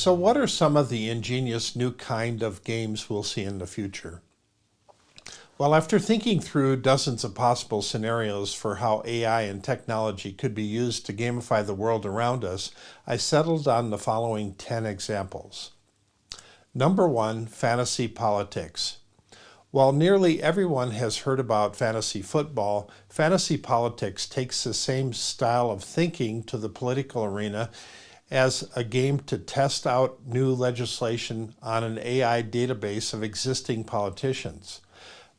So what are some of the ingenious new kind of games we'll see in the future? Well, after thinking through dozens of possible scenarios for how AI and technology could be used to gamify the world around us, I settled on the following 10 examples. Number 1, fantasy politics. While nearly everyone has heard about fantasy football, fantasy politics takes the same style of thinking to the political arena as a game to test out new legislation on an AI database of existing politicians.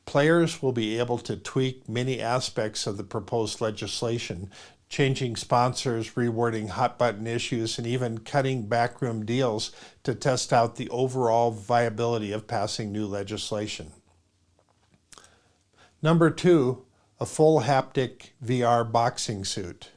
Players will be able to tweak many aspects of the proposed legislation, changing sponsors, rewording hot-button issues, and even cutting backroom deals to test out the overall viability of passing new legislation. Number 2, a full haptic VR boxing suit.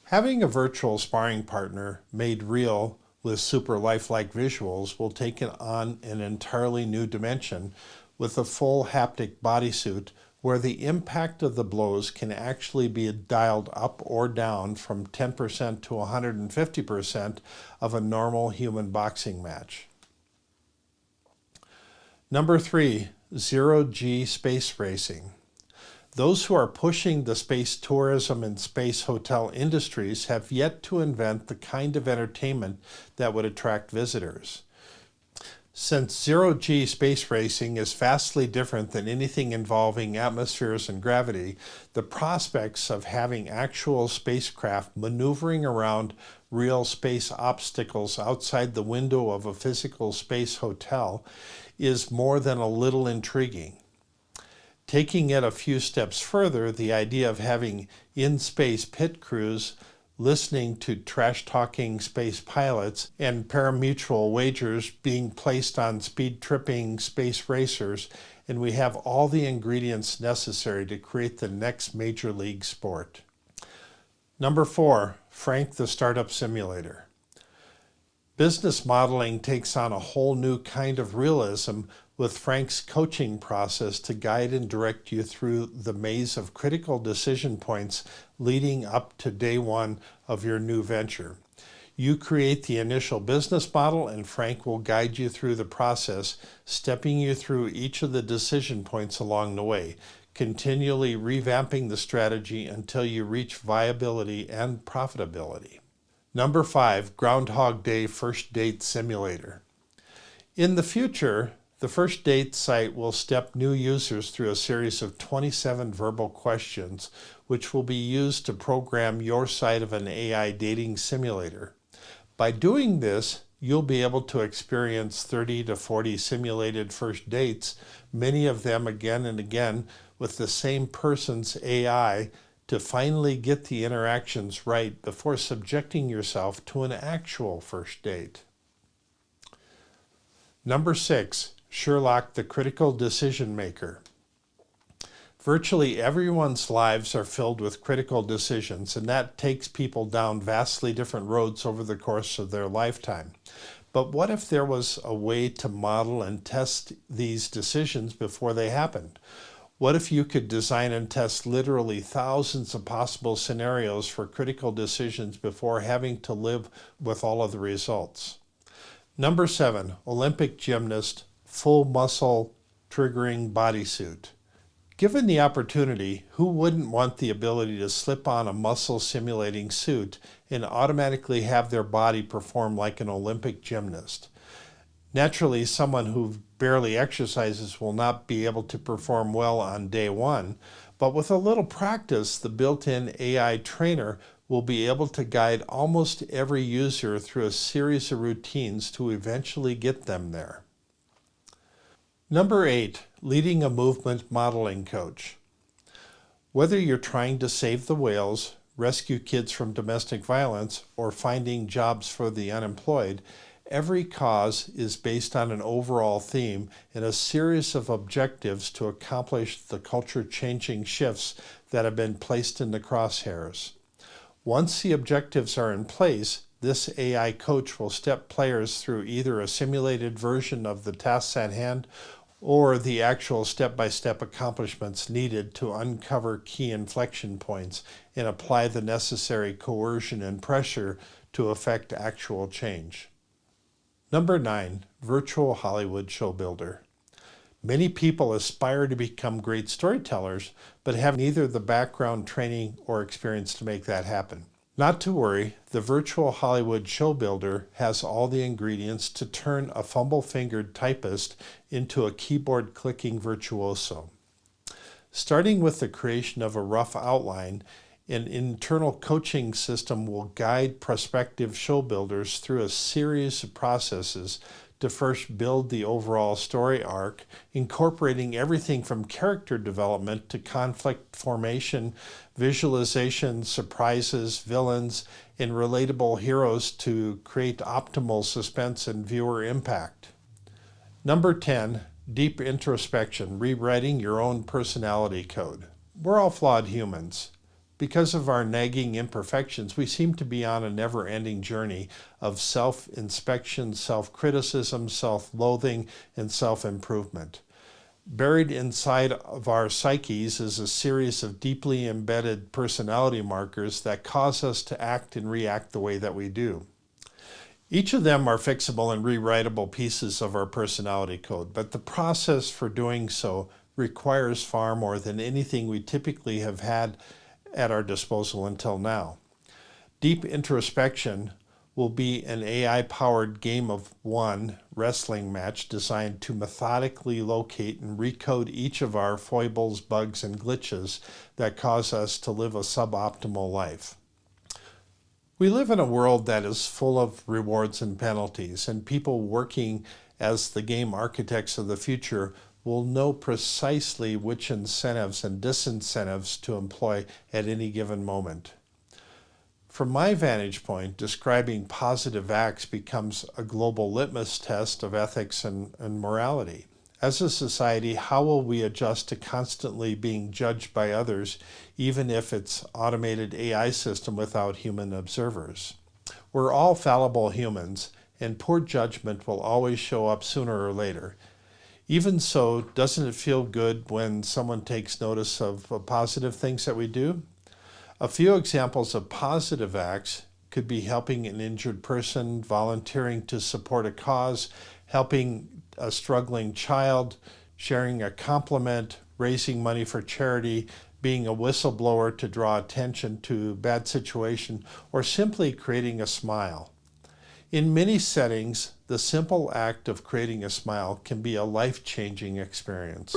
Having a virtual sparring partner made real with super lifelike visuals will take it on an entirely new dimension with a full haptic bodysuit where the impact of the blows can actually be dialed up or down from 10% to 150% of a normal human boxing match. Number 3, zero-G space racing. Those who are pushing the space tourism and space hotel industries have yet to invent the kind of entertainment that would attract visitors. Since zero-G space racing is vastly different than anything involving atmospheres and gravity, the prospects of having actual spacecraft maneuvering around real space obstacles outside the window of a physical space hotel is more than a little intriguing. Taking it a few steps further, the idea of having in-space pit crews listening to trash-talking space pilots and pari-mutuel wagers being placed on speed-tripping space racers, and we have all the ingredients necessary to create the next major league sport. Number 4, Frank the Startup Simulator. Business modeling takes on a whole new kind of realism with Frank's coaching process to guide and direct you through the maze of critical decision points leading up to day one of your new venture. You create the initial business model and Frank will guide you through the process, stepping you through each of the decision points along the way, continually revamping the strategy until you reach viability and profitability. Number 5, Groundhog Day First Date Simulator. In the future, the First Date site will step new users through a series of 27 verbal questions, which will be used to program your side of an AI dating simulator. By doing this, you'll be able to experience 30 to 40 simulated first dates, many of them again and again with the same person's AI, to finally get the interactions right before subjecting yourself to an actual first date. Number 6, Sherlock the Critical Decision Maker. Virtually everyone's lives are filled with critical decisions, and that takes people down vastly different roads over the course of their lifetime. But what if there was a way to model and test these decisions before they happened? What if you could design and test literally thousands of possible scenarios for critical decisions before having to live with all of the results? Number 7, Olympic gymnast, full muscle triggering bodysuit. Given the opportunity, who wouldn't want the ability to slip on a muscle simulating suit and automatically have their body perform like an Olympic gymnast? Naturally, someone who barely exercises will not be able to perform well on day one, but with a little practice, the built-in AI trainer will be able to guide almost every user through a series of routines to eventually get them there. Number 8, leading a movement modeling coach. Whether you're trying to save the whales, rescue kids from domestic violence, or finding jobs for the unemployed, every cause is based on an overall theme and a series of objectives to accomplish the culture-changing shifts that have been placed in the crosshairs. Once the objectives are in place, this AI coach will step players through either a simulated version of the tasks at hand or the actual step-by-step accomplishments needed to uncover key inflection points and apply the necessary coercion and pressure to affect actual change. Number 9, virtual Hollywood show builder. Many people aspire to become great storytellers, but have neither the background, training, or experience to make that happen. Not to worry, the virtual Hollywood show builder has all the ingredients to turn a fumble-fingered typist into a keyboard-clicking virtuoso. Starting with the creation of a rough outline, an internal coaching system will guide prospective show builders through a series of processes to first build the overall story arc, incorporating everything from character development to conflict formation, visualization, surprises, villains, and relatable heroes to create optimal suspense and viewer impact. Number 10, deep introspection, rewriting your own personality code. We're all flawed humans. Because of our nagging imperfections, we seem to be on a never-ending journey of self-inspection, self-criticism, self-loathing, and self-improvement. Buried inside of our psyches is a series of deeply embedded personality markers that cause us to act and react the way that we do. Each of them are fixable and rewritable pieces of our personality code, but the process for doing so requires far more than anything we typically have had at our disposal until now. Deep introspection will be an AI-powered game of one wrestling match designed to methodically locate and recode each of our foibles, bugs, and glitches that cause us to live a suboptimal life. We live in a world that is full of rewards and penalties, and people working as the game architects of the future will know precisely which incentives and disincentives to employ at any given moment. From my vantage point, describing positive acts becomes a global litmus test of ethics and morality. As a society, how will we adjust to constantly being judged by others, even if it's automated AI system without human observers? We're all fallible humans, and poor judgment will always show up sooner or later. Even so, doesn't it feel good when someone takes notice of positive things that we do? A few examples of positive acts could be helping an injured person, volunteering to support a cause, helping a struggling child, sharing a compliment, raising money for charity, being a whistleblower to draw attention to a bad situation, or simply creating a smile. In many settings, the simple act of creating a smile can be a life-changing experience.